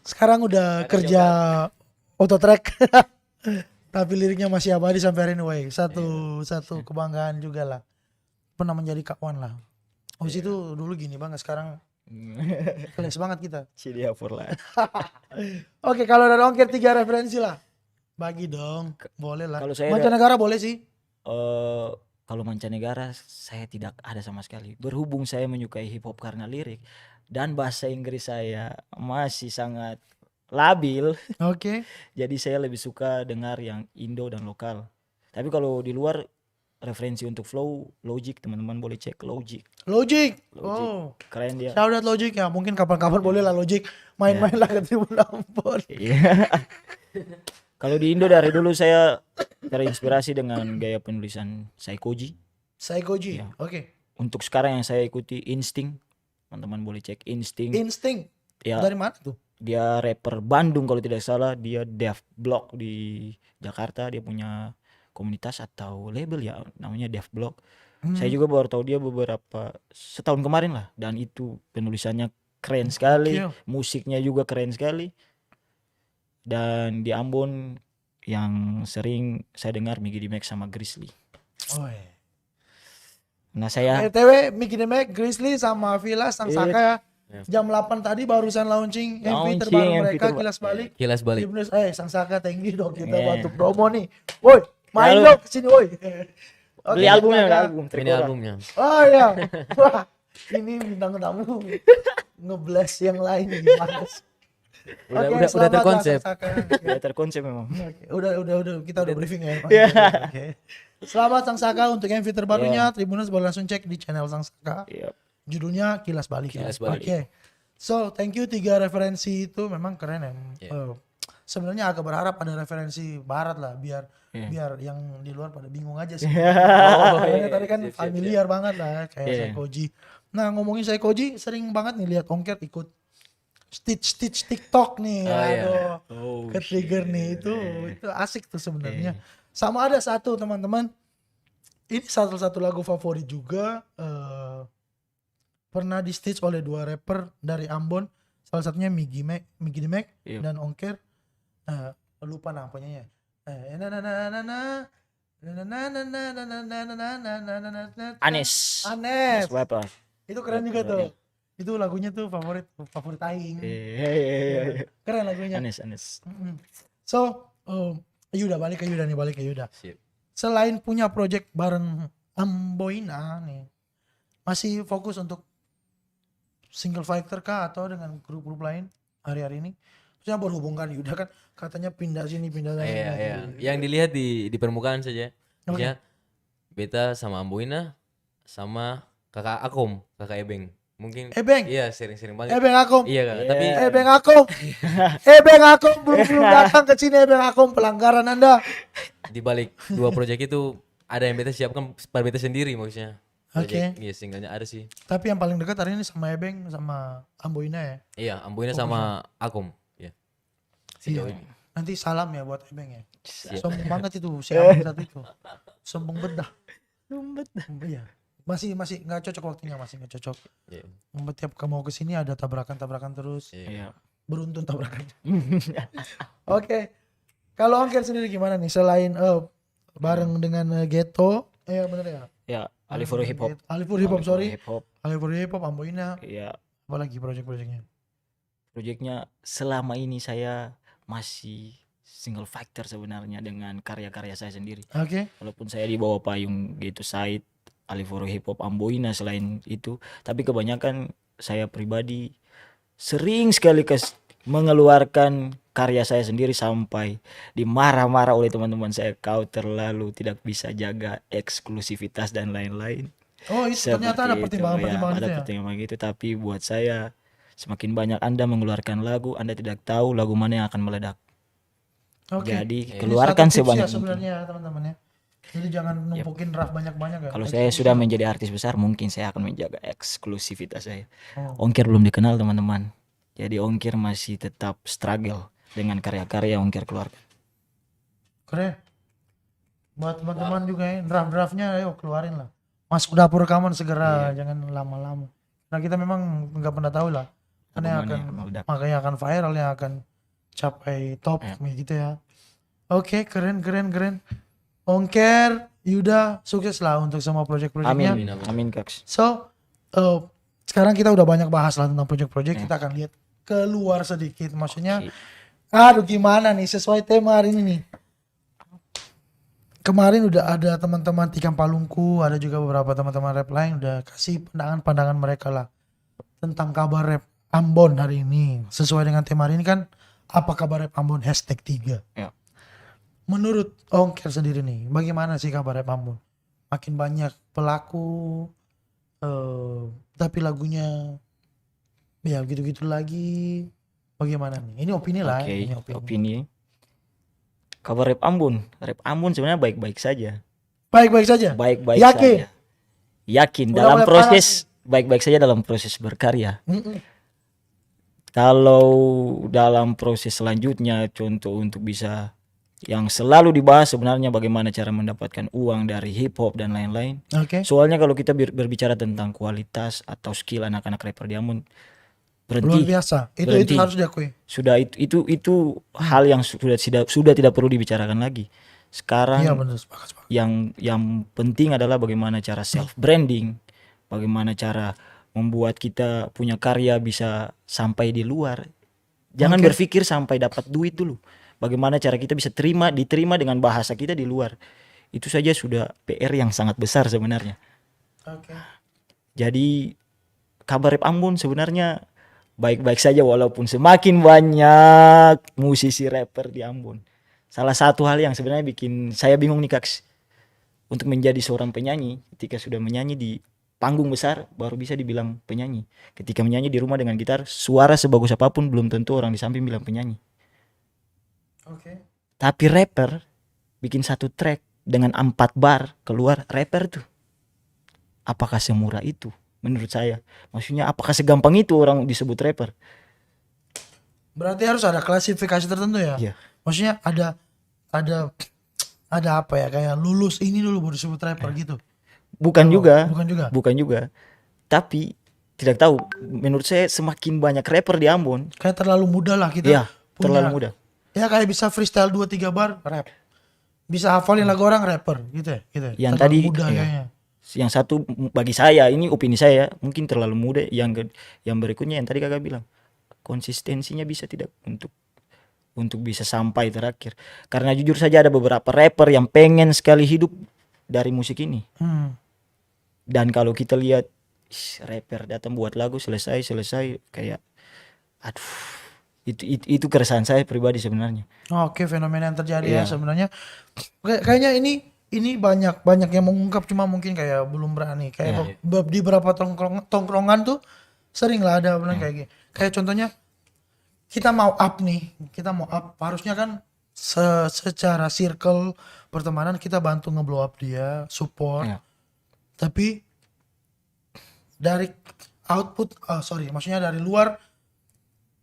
Sekarang udah kerja autotrack. Tapi liriknya masih abadi sampai hari ini. Woy. Satu kebanggaan juga lah. Pernah menjadi kawan lah. OC itu dulu gini banget, sekarang kelas banget kita. Cidia for life. Oke, kalau dari Ongker 3 referensi lah. Bagi dong, boleh lah. Kalau saya Mancanegara boleh sih. Kalau mancanegara saya tidak ada sama sekali. Berhubung saya menyukai hip hop karena lirik dan bahasa Inggris saya masih sangat labil, Oke. jadi saya lebih suka dengar yang Indo dan lokal. Tapi kalau di luar referensi untuk flow, Logic, teman-teman boleh cek Logic. Logic. Logic. Oh. Keren dia. Shout out Logic ya. Mungkin kapan-kapan boleh lah Logic main-main lah ke Tribun Lampung. Iya. Kalau di Indo dari dulu saya terinspirasi dengan gaya penulisan Saikoji. Psychoji. Ya. Oke. Untuk sekarang yang saya ikuti Instinct. Teman-teman boleh cek Instinct. Instinct. Ya, Dari mana tuh? dia rapper Bandung kalau tidak salah. Dia Dev Block di Jakarta. Dia punya komunitas atau label ya, namanya Dev Block. Saya juga baru tahu dia setahun kemarin lah. Dan itu penulisannya keren sekali. Gokil. Musiknya juga keren sekali. Dan di Ambon yang sering saya dengar Miggy Max sama Grizzly. Oh, iya. Nah saya ETW Mickey Demek, Grizzly sama Villa Sang Iya. Saka ya. Jam 8 tadi barusan launching MV Launching terbaru MV mereka terbaru. Kilas Balik. Kilas balik. Tribuners, Sang Saka thank you dong kita Yeah. bantu promo nih. Woi, main Lalu- dong kesini woi. Oke, beli albumnya, Saka. album Ini Trikora. albumnya. Oh iya. Wah, ini bintang tamu ngebless yang lain gimana sih? Udah Oke, udah selamat lah, terkonsep. Sang Saka. Ya terkonsep memang. Oke, udah kita udah briefing ya. Iya. Oke. Selamat Sang Saka untuk MV terbarunya. Tribuners boleh langsung cek di channel Sang Saka. Iya. Judulnya Kilas Balik ya. Kilas Balik. Oke. So, thank you 3 referensi itu memang keren ya. Yeah. Sebenarnya agak berharap ada referensi barat lah biar Yeah. biar yang di luar pada bingung aja sih. Oh, Soalnya iya, tadi kan siap, siap, familiar banget lah kayak Yeah. Saikoji. Nah, ngomongin Saikoji sering banget nih lihat Ongker ikut stitch TikTok nih. Oh, iya. Aduh. Oh, Ke trigger nih itu asik tuh sebenarnya. Sama ada satu teman-teman, ini satu lagu favorit juga, pernah di stitch oleh 2 rapper dari Ambon, salah satunya Miggy Demek Iya. dan Ongker. Lupa namanya. Anes. Anes. Rapper. Itu keren juga tuh. Itu lagunya tuh favorit aing. Iya. Keren lagunya. Anes. So, Yuda balik ke Yuda. Sip. Selain punya project bareng Amboina nih, masih fokus untuk single fighter kah atau dengan grup-grup lain hari-hari ini? Maksudnya berhubungkan Yuda kan katanya pindah sini pindah sana. Iya, iya. Yang dilihat di permukaan saja. Oke. Maksudnya beta sama Amboina sama kakak Akom, kakak Ebeng. Mungkin Ebeng. iya sering-sering banget. Ebeng Akom. Iya Kak, tapi Ebeng Akom. Ebeng Akom belum datang ke sini. Ebeng Akom, pelanggaran Anda. di balik dua proyek itu ada yang beta siapkan pada beta sendiri maksudnya. Oke. Iya singkatnya ada sih. Tapi yang paling dekat hari ini sama Ebeng sama Amboina ya. Iya, Amboina sama Akom. Iya. Sejauh Iya. ini. Nanti salam ya buat Ebeng ya. Siap. Sombong banget itu si Abang satu itu. Sombong bedah. Iya. Masih nggak cocok waktunya, masih nggak cocok. Iya. Tiap kamu ke sini ada tabrakan terus. Iya. Iya. Beruntun tabrakan. Oke. Kalau Ongker sendiri gimana nih selain bareng dengan Ghetto? Iya bener ya. Ya, Alifuru Hip Hop. Alifur Hip Hop, sorry. Hip Hop. Alifur Hip Hop, Amboina. Ya, Apalagi proyek-proyeknya? proyeknya selama ini saya masih single factor sebenarnya dengan karya-karya saya sendiri. Oke. Walaupun saya di bawah payung gitu Said, Alifuru Hip Hop, Amboina selain itu, tapi kebanyakan saya pribadi sering sekali mengeluarkan karya saya sendiri sampai dimarah-marah oleh teman-teman saya, kau terlalu tidak bisa jaga eksklusivitas dan lain-lain. Oh, itu ternyata ada Seperti itu, pertimbangan-pertimbangan ada itu ya. pertimbangan gitu, tapi buat saya semakin banyak Anda mengeluarkan lagu, Anda tidak tahu lagu mana yang akan meledak. Oke. Jadi Ini keluarkan satu tips sebanyak ya mungkin. sebenarnya teman-teman ya. Jadi jangan numpukin draft banyak-banyak ya. Kalau saya sudah menjadi artis besar, mungkin saya akan menjaga eksklusivitas saya. Oh. Ongkir belum dikenal teman-teman. Jadi Ongkir masih tetap struggle dengan karya-karya yang Ongkir keluarkan. Keren. Buat teman-teman juga ya, draft-draftnya ayo keluarin lah. Masuk dapur rekaman segera, jangan lama-lama. Nah kita memang nggak pernah tahu lah. Karena yang Lagu mana akan yang meledak. makanya akan viral, yang akan capai top gitu ya. Oke, keren. Ongker, Yuda, sukses lah untuk semua proyek-proyeknya. Amin, amin Kaks. So, sekarang kita udah banyak bahas lah tentang proyek-proyek. Kita akan lihat keluar sedikit. Maksudnya, aduh gimana nih sesuai tema hari ini nih. Kemarin udah ada teman-teman Tikam Palungku, ada juga beberapa teman-teman rap lain udah kasih pandangan-pandangan mereka lah tentang kabar rap Ambon hari ini. Sesuai dengan tema hari ini kan, apa kabar rap Ambon #3. Ya. Menurut Ongker sendiri nih, bagaimana sih kabar rap Ambon? Makin banyak pelaku, tapi lagunya ya gitu-gitu lagi. Bagaimana nih? Ini opini lah. Oke, Ini opini. Kabar rap Ambon sebenarnya baik-baik saja. Baik-baik saja. Baik-baik Yakin? saja. Yakin Udah dalam mulai proses baik-baik saja dalam proses berkarya. Mm-mm. Kalau dalam proses selanjutnya, contoh untuk bisa yang selalu dibahas sebenarnya bagaimana cara mendapatkan uang dari hip hop dan lain-lain. Oke. Soalnya kalau kita berbicara tentang kualitas atau skill anak-anak rapper di Ambon, Luar berhenti. biasa. Itu Berhenti. harus diakui. Sudah itu hal yang sudah tidak perlu dibicarakan lagi. Sekarang Iya benar, sepakat. yang penting adalah bagaimana cara self branding, bagaimana cara membuat kita punya karya bisa sampai di luar. Jangan berpikir sampai dapat duit dulu. Bagaimana cara kita bisa diterima dengan bahasa kita di luar. Itu saja sudah PR yang sangat besar sebenarnya. Oke. Jadi kabar rap Ambon sebenarnya baik-baik saja walaupun semakin banyak musisi rapper di Ambon. Salah satu hal yang sebenarnya bikin saya bingung nih Kaks, untuk menjadi seorang penyanyi, ketika sudah menyanyi di panggung besar baru bisa dibilang penyanyi. Ketika menyanyi di rumah dengan gitar, suara sebagus apapun belum tentu orang di samping bilang penyanyi. Oke. Tapi rapper bikin satu track dengan 4 bar keluar rapper tuh. Apakah semurah itu? Menurut saya. Maksudnya apakah segampang itu orang disebut rapper? Berarti harus ada klasifikasi tertentu ya. Iya. Maksudnya ada apa ya, kayak lulus ini dulu baru disebut rapper gitu. Bukan juga. Bukan juga. Tapi tidak tahu. Menurut saya semakin banyak rapper di Ambon. Kayak terlalu mudah lah kita. Iya, punya- terlalu mudah. Ya kayak bisa freestyle 2-3 bar rap. Bisa hafalin lagu orang rapper gitu ya. Gitu ya. Yang Terlalu tadi, mudah iya. kayaknya. Yang satu bagi saya, ini opini saya, mungkin terlalu mudah. Yang berikutnya yang tadi kakak bilang, konsistensinya bisa tidak untuk bisa sampai terakhir. Karena jujur saja ada beberapa rapper yang pengen sekali hidup dari musik ini. Dan kalau kita lihat rapper datang buat lagu selesai kayak aduh, itu keresahan saya pribadi sebenarnya. Oke, fenomena yang terjadi ya Iya. sebenarnya. Kayaknya ini banyak yang mengungkap, cuma mungkin kayak belum berani. Kayak di beberapa tongkrongan tuh Sering lah ada orang kayak gini. Kayak contohnya kita mau up nih, kita mau up, harusnya kan secara circle pertemanan kita bantu ngeblow up dia, support. Iya. Tapi dari output, maksudnya dari luar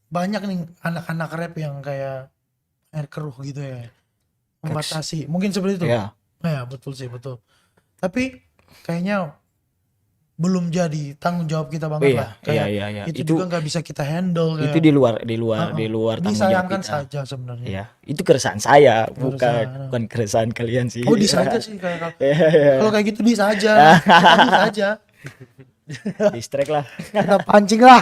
banyak nih anak-anak rap yang kayak air keruh gitu ya, membatasi. Mungkin seperti itu. Ya, Ya betul sih, betul. Tapi kayaknya belum jadi tanggung jawab kita banget iya, lah. Kayak iya. itu Itu juga nggak bisa kita handle. itu Kayak, di luar tanggung jawab disayangkan kita. saja sebenarnya. Iya, itu keresahan saya, Keresahan. bukan keresahan kalian sih. Oh bisa aja sih kayak Iya. kalau kayak gitu bisa aja. Kita bisa aja. Distract lah. Kita pancing lah.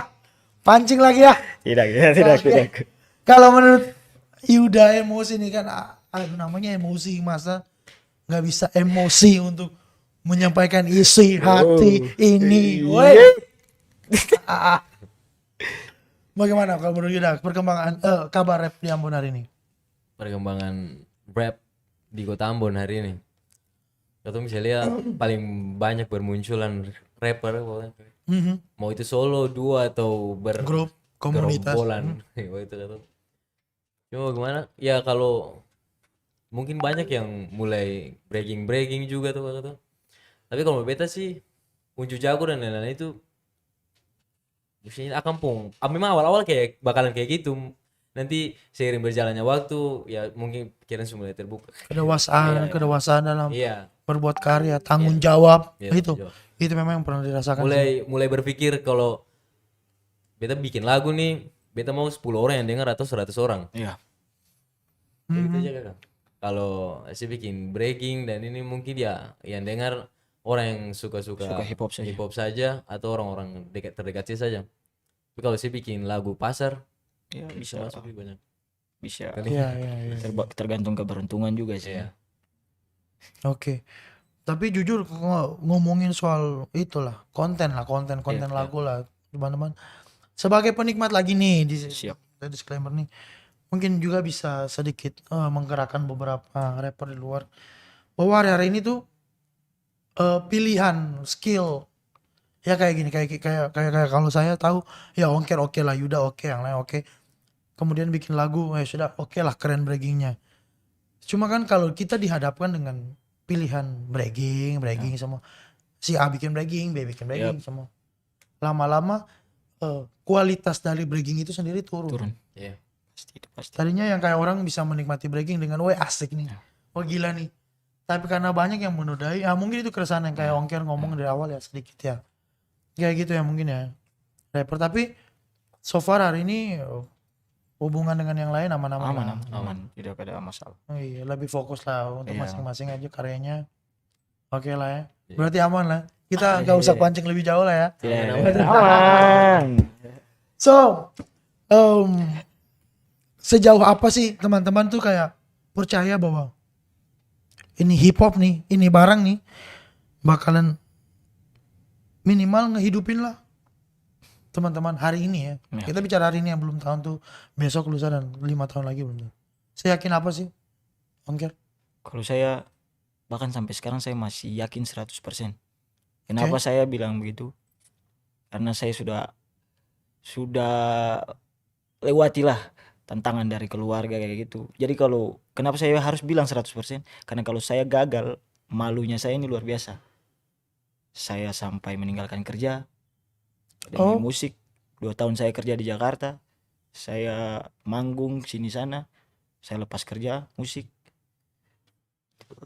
Pancing lagi ya. Tidak. Oke. Kalau menurut Yuda emosi nih kan namanya emosi, masa nggak bisa emosi untuk menyampaikan isi hati ini. Woi. Bagaimana kalau menurut Yuda perkembangan kabar rap di Ambon hari ini? Perkembangan rap di Kota Ambon hari ini. Kita bisa lihat paling banyak bermunculan rapper pokoknya. Mau itu solo, dua atau Grup, komunitas. gerombolan. Itu kata. Cuma gimana? Ya kalau mungkin banyak yang mulai breaking juga tuh kata. Tapi kalau beta sih Unju Jago dan lain-lain itu maksudnya kampung. Memang awal-awal kayak bakalan kayak gitu. Nanti seiring berjalannya waktu ya mungkin pikiran mulai terbuka. Kedewasaan dalam Iya. berbuat karya, tanggung jawab. Iya, Itu. tanggung jawab. Itu memang yang pernah dirasakan sih. Mulai berpikir kalau beta bikin lagu nih, beta mau 10 orang yang dengar atau 100 orang. Iya. Ya gitu aja kan. Kalau saya bikin breaking dan ini mungkin ya yang dengar orang yang suka-suka Suka hip hop saja atau orang-orang terdekat saya saja. Tapi kalau saya bikin lagu pasar, Ya, bisa masuk lebih banyak. bisa. Iya. Tergantung keberuntungan juga sih. Iya. Oke. Tapi jujur ngomongin soal itulah, konten Iya, lagu lah, teman-teman. Sebagai penikmat lagi nih Siap. disclaimer nih. Mungkin juga bisa sedikit menggerakkan beberapa rapper di luar. Bahwa hari-hari ini tuh pilihan skill ya kayak gini, kayak kalau saya tahu ya Ongker oke lah, Yuda oke, yang lain oke. Kemudian bikin lagu sudah oke lah, keren breakingnya. Cuma kan kalau kita dihadapkan dengan pilihan breaking semua, si A bikin breaking, B bikin breaking semua, lama-lama kualitas dari breaking itu sendiri turun. Iya. Pasti. Tadinya yang kayak orang bisa menikmati breaking dengan asik nih, gila nih. Tapi karena banyak yang menodai, mungkin itu keresahan yang kayak Ongker ngomong dari awal ya, sedikit ya. Kayak gitu ya mungkin ya rapper. Tapi so far hari ini hubungan dengan yang lain aman-aman. Aman. Tidak ada masalah. Oh iya, lebih fokus lah untuk Iya. masing-masing aja karyanya. Oke lah ya. Iya. Berarti aman lah. Kita nggak usah pancing lebih jauh lah ya. Aman. So, sejauh apa sih teman-teman tuh kayak percaya bahwa ini hip hop nih, ini barang nih bakalan minimal ngehidupin lah teman-teman hari ini ya. Ya. Kita bicara hari ini yang belum tahun tuh, besok, lusa, dan 5 tahun lagi belum. Saya yakin apa sih, Ongker? Kalau saya bahkan sampai sekarang saya masih yakin 100%. Kenapa saya bilang begitu? Karena saya sudah lewatilah tantangan dari keluarga kayak gitu. Jadi kalau kenapa saya harus bilang 100%? Karena kalau saya gagal, malunya saya ini luar biasa. Saya sampai meninggalkan kerja demi musik. 2 tahun saya kerja di Jakarta. Saya manggung sini sana. Saya lepas kerja musik.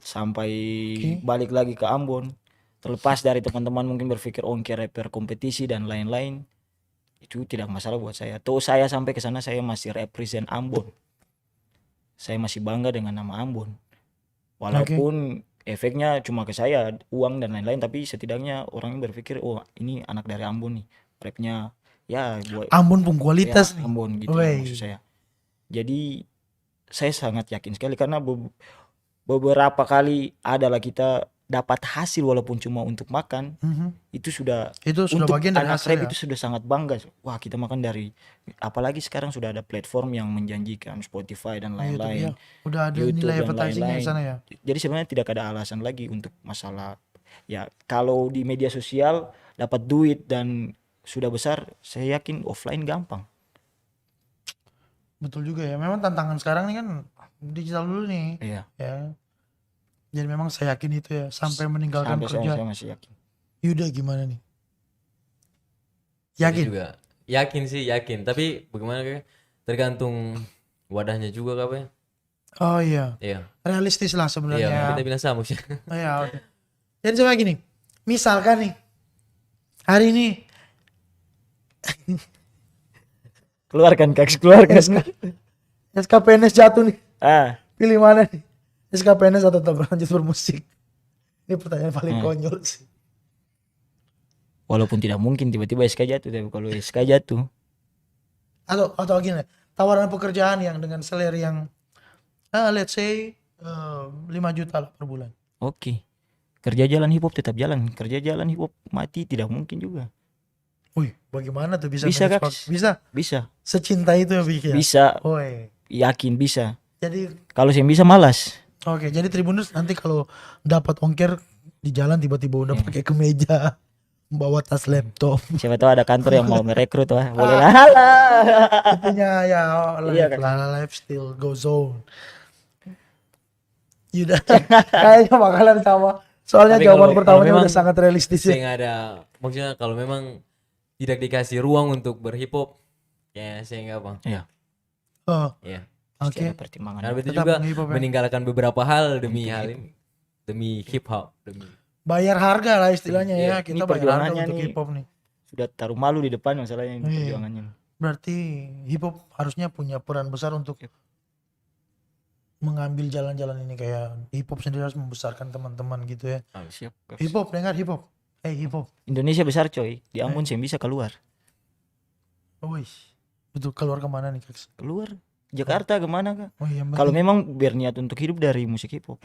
Sampai balik lagi ke Ambon. Terlepas dari teman-teman mungkin berpikir Ongker rapper kompetisi dan lain-lain. Itu tidak masalah buat saya. Tuh saya sampai ke sana saya masih represent Ambon. Saya masih bangga dengan nama Ambon. Walaupun efeknya cuma ke saya, uang dan lain-lain, tapi setidaknya orang berpikir oh ini anak dari Ambon nih. Rapnya ya buat Ambon pun kualitas ya, nih. Ambon gitu maksud saya. Jadi saya sangat yakin sekali karena beberapa kali adalah kita dapat hasil walaupun cuma untuk makan, itu sudah untuk bagian dari anak hasil rap ya. itu sudah sangat bangga. Wah kita makan dari, apalagi sekarang sudah ada platform yang menjanjikan Spotify dan lain-lain. Udah ada YouTube nilai dan advertisingnya di lain-lain. sana ya. Jadi sebenarnya tidak ada alasan lagi untuk masalah ya kalau di media sosial dapat duit dan sudah besar, saya yakin offline gampang. Betul juga ya. Memang tantangan sekarang nih kan digital dulu nih. Iya. Ya. Jadi memang saya yakin itu ya sampai meninggalkan Sampai kerja. saya masih yakin. Yuda gimana nih? Saya Yakin? juga yakin sih, yakin. Tapi bagaimana kayak tergantung wadahnya juga Kak ya. Oh iya. Iya. Realistis lah Iya, sebenarnya. kita bilang sama sih. Oh, iya, oke. Jadi coba gini. Misalkan nih hari ini Keluarkan Kaks, keluarkan. SKPNS jatuh nih. Ah, Pilih mana nih? SKPNS atau tetap berlanjut bermusik? Ini pertanyaan paling Hmm. konyol sih. walaupun tidak mungkin tiba-tiba SK jatuh, tapi kalau SK jatuh, Atau gini, tawaran pekerjaan yang dengan salary yang let's say 5 juta lah per bulan. oke. Kerja jalan hip hop tetap jalan, kerja jalan hip hop mati tidak mungkin juga. Wih, bagaimana tuh bisa? Bisa, manage Kak. waktu? Bisa. Bisa, Secinta itu ya Vicky ya? bisa, Woi. yakin bisa. Jadi Kalau saya bisa malas. oke, jadi Tribuners nanti kalau dapat ongkir di jalan tiba-tiba udah pakai kemeja, bawa tas laptop. Siapa tahu ada kantor yang mau merekrut, wah, boleh lah. Intinya ya Iya, life, kan? life still goes on. Yuda kayaknya bakalan sama. Soalnya Tapi jawaban kalau pertamanya memang udah sangat realistis Saya ya. nggak ada, maksudnya kalau memang tidak dikasih ruang untuk berhip hop, ya saya nggak apa. Oh, Ya. oke. Ada pertimbangan. Karena itu Tetap juga menghip hop ya. meninggalkan beberapa hal demi hal ini, demi hip hop, demi. Bayar harga lah istilahnya ya. Iya, Kita ini bayar harga perjuangannya untuk nih. hip hop nih. Sudah taruh malu di depan masalahnya ini, Iya. perjuangannya. Berarti hip hop harusnya punya peran besar untuk mengambil jalan-jalan ini, kayak hip hop sendiri harus membesarkan teman-teman gitu ya. Siap. Hip hop, dengar hip hop. Hip hop. Indonesia besar coy, di Ambon saya bisa keluar. Wih. Betul, keluar kemana nih Kak? Keluar Jakarta kemana kak? Oh iya. Kalau memang berniat untuk hidup dari musik hip hop,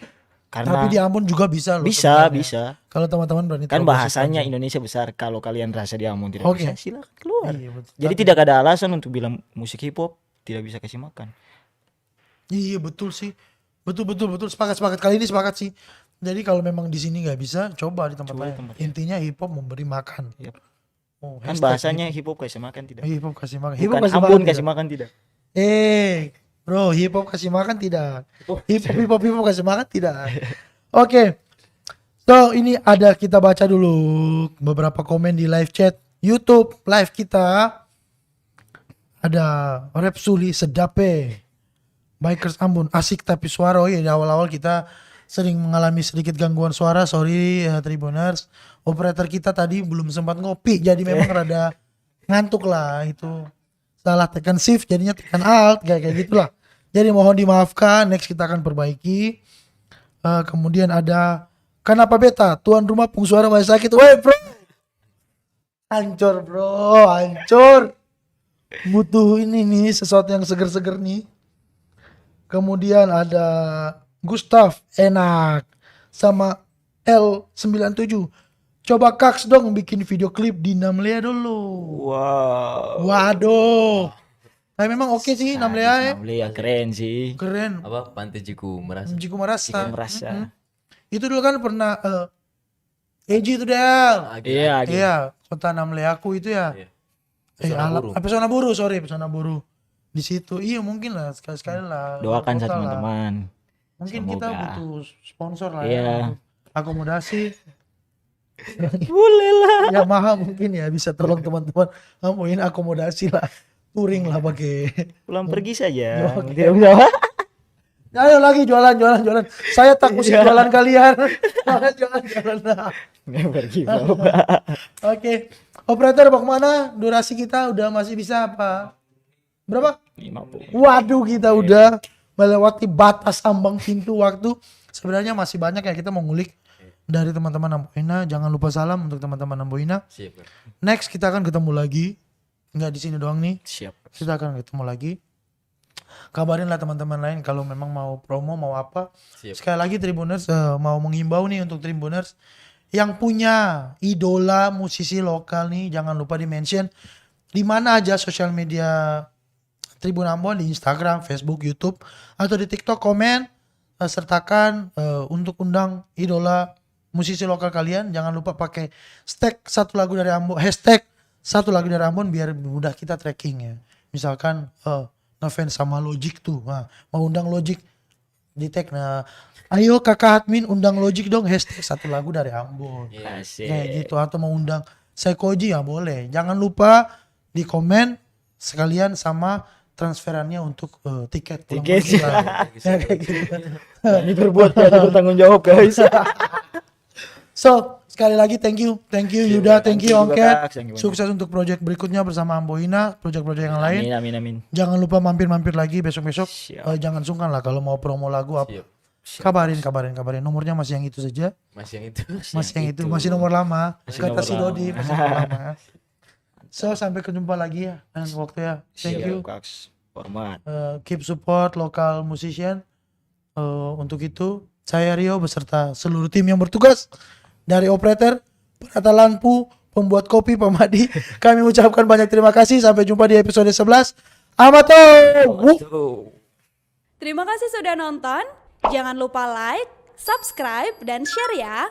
karena Tapi di Ambon juga bisa loh. bisa sebenarnya. bisa. Kalau teman-teman berani Kan terobosan bahasanya aja. Indonesia besar. Kalau kalian rasa di Ambon tidak Oke. bisa, silakan keluar. Iya, betul. Jadi Tapi- tidak ada alasan untuk bilang musik hip hop tidak bisa kasih makan. Iya betul sih. Betul sepakat kali ini sepakat sih. Jadi kalau memang di sini nggak bisa, coba di tempat Coba di lain. tempat lain. Intinya hip hop memberi makan. Yap. Oh, Kan hashtag bahasanya hip hop kasih makan tidak. hip hop kasih makan. Hip hop Bukan kasih Ambon makan kasih tidak. makan tidak. Bro, hip hop kasih makan tidak. Hip hop kasih makan tidak. Oke. So, ini ada, kita baca dulu beberapa komen di live chat YouTube live kita. Ada Repsuli Sedape, Bikers Ambon, asik tapi suara. Oh iya, di awal-awal kita sering mengalami sedikit gangguan suara, sorry ya Tribuners. Operator kita tadi belum sempat ngopi, jadi memang rada ngantuk lah itu. Salah tekan shift jadinya tekan alt, kayak gitulah. Jadi mohon dimaafkan, next kita akan perbaiki. Kemudian ada kenapa beta tuan rumah pung suara masih sakit. Woi bro, hancur bro, hancur. Butuh ini nih, sesuatu yang seger-seger nih. Kemudian ada Gustav, enak. Sama L97. Coba Kaks dong bikin video klip di Namlea dulu. Wow. Waduh. Nah, memang oke sih Namlea ya. Namlea keren sih. Keren. Apa Pantai Jiku merasa. Jiku merasa. Saya merasa. Itu dulu kan pernah Eji itu Del. Iya. gitu. Iya, kota Namleaku itu ya. Iya. Pesona Buru, sorry, Pesona Buru. Di situ. Iya, mungkin lah sekali-sekali lah. Doakan Kota saya lah. teman-teman. Mungkin kita Semoga. butuh sponsor lah Iya. ya. Untuk akomodasi. Boleh lah. Ya mahal mungkin ya, bisa tolong teman-teman ngamuin akomodasi lah. Touring lah pakai. Pulang pergi saja. Ya, oke. Tidak usah. Ayo lagi jualan. Saya takut Iya. jualan kalian. Jualan. Pergi bapak. Oke. Operator mau kemana? Durasi kita udah masih bisa apa? Berapa? 50. Waduh, kita udah melewati batas ambang pintu waktu. Sebenarnya masih banyak ya, kita mau ngulik dari teman-teman Amboina. Jangan lupa salam untuk teman-teman Amboina. Siap. Kak. Next kita akan ketemu lagi. Nggak di sini doang nih. Siap. Kita akan ketemu lagi. Kabarin lah teman-teman lain kalau memang mau promo mau apa. Siap. Sekali lagi Tribuners mau menghimbau nih untuk Tribuners yang punya idola musisi lokal nih, jangan lupa di mention di mana aja sosial media Tribun Ambon, di Instagram, Facebook, YouTube, atau di TikTok, komen sertakan untuk undang idola musisi lokal kalian. Jangan lupa pakai hashtag satu lagu dari Ambon, hashtag satu lagu dari Ambon biar mudah kita tracking ya. Misalkan ngefans sama Logic tuh, nah, mau undang Logic di tag, nah ayo kakak admin undang Logic dong hashtag satu lagu dari Ambon. Asik. Kayak gitu, atau mau undang Sekoji ya boleh. Jangan lupa di komen sekalian sama transferannya untuk tiket pulang Tiket. pergi lah. Ya, kayak gitu. Ini berbuat ya bertanggung jawab guys. So sekali lagi thank you Yuda, thank you juga, Ongket. Kak. Thank you banyak. Sukses untuk project berikutnya bersama Amboina, project-project yang lain. Amin. Jangan lupa mampir lagi besok-besok. Siap. Jangan sungkan lah kalau mau promo lagu apa. Siap. Kabarin. Nomornya masih yang itu saja. Masih yang itu. Masih nomor lama. Masih Kata nomor si Dodi lama. masih nomor lama. So sampai ketemu lagi ya dan waktu ya. Thank Siap, you. Kaks. Hormat. Keep support local musician. Untuk itu saya Rio beserta seluruh tim yang bertugas dari operator, penata lampu, pembuat kopi, Pamadi. Kami ucapkan banyak terima kasih. Sampai jumpa di episode 11. Amato. Tuh. Terima kasih sudah nonton. Jangan lupa like, subscribe, dan share ya.